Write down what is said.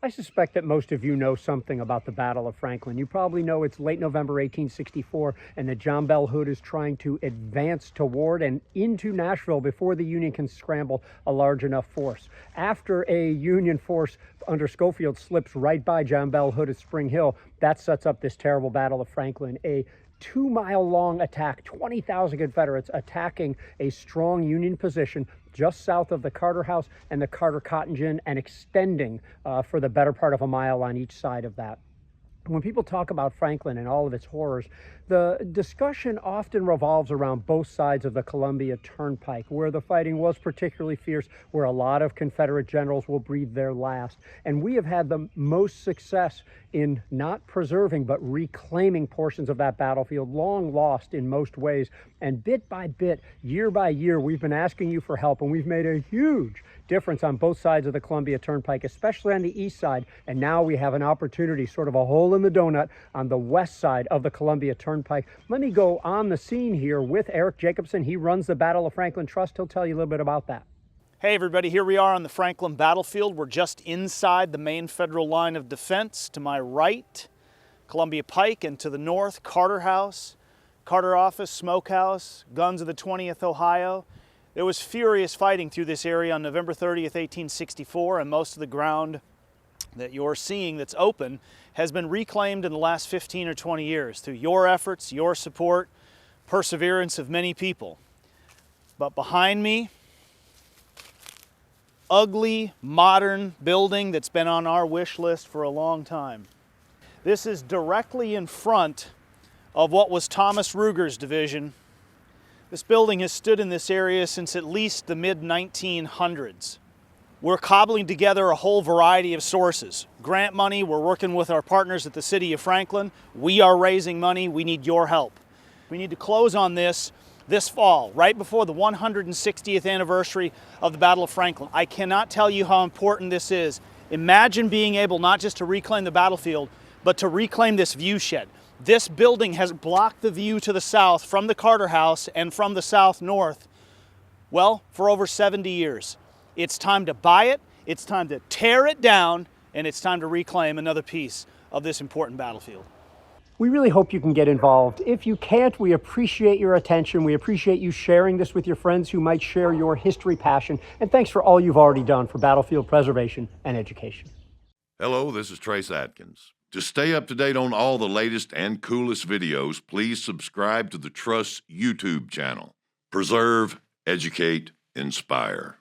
I suspect that most of you know something about the Battle of Franklin. You probably know it's late November 1864, and that John Bell Hood is trying to advance toward and into Nashville before the Union can scramble a large enough force. After a Union force under Schofield slips right by John Bell Hood at Spring Hill, that sets up this terrible Battle of Franklin, a 2-mile-long attack, 20,000 Confederates attacking a strong Union position just south of the Carter House and the Carter Cotton Gin, and extending for the better part of a mile on each side of that. When people talk about Franklin and all of its horrors, the discussion often revolves around both sides of the Columbia Turnpike, where the fighting was particularly fierce, where a lot of Confederate generals will breathe their last. And we have had the most success in not preserving but reclaiming portions of that battlefield, long lost in most ways. And bit by bit, year by year, we've been asking you for help, and we've made a huge difference on both sides of the Columbia Turnpike, especially on the east side. And now we have an opportunity, sort of a hole in the donut, on the west side of the Columbia Turnpike. Let me go on the scene here with Eric Jacobson. He runs the Battle of Franklin Trust. He'll tell you a little bit about that. Hey everybody, here we are on the Franklin battlefield. We're just inside the main federal line of defense. To my right, Columbia Pike, and to the north, Carter House, Carter Office, Smokehouse, guns of the 20th Ohio. There was furious fighting through this area on November 30th, 1864, and most of the ground that you're seeing that's open has been reclaimed in the last 15 or 20 years through your efforts, your support, perseverance of many people. But behind me, ugly, modern building that's been on our wish list for a long time. This is directly in front of what was Thomas Ruger's division. This building has stood in this area since at least the mid-1900s. We're cobbling together a whole variety of sources. Grant money, we're working with our partners at the City of Franklin. We are raising money, we need your help. We need to close on this fall, right before the 160th anniversary of the Battle of Franklin. I cannot tell you how important this is. Imagine being able not just to reclaim the battlefield, but to reclaim this view shed. This building has blocked the view to the south from the Carter House and from the south north, well, for over 70 years. It's time to buy it, it's time to tear it down, and it's time to reclaim another piece of this important battlefield. We really hope you can get involved. If you can't, we appreciate your attention. We appreciate you sharing this with your friends who might share your history passion. And thanks for all you've already done for battlefield preservation and education. Hello, this is Trace Atkins. To stay up to date on all the latest and coolest videos, please subscribe to the Trust's YouTube channel. Preserve, educate, inspire.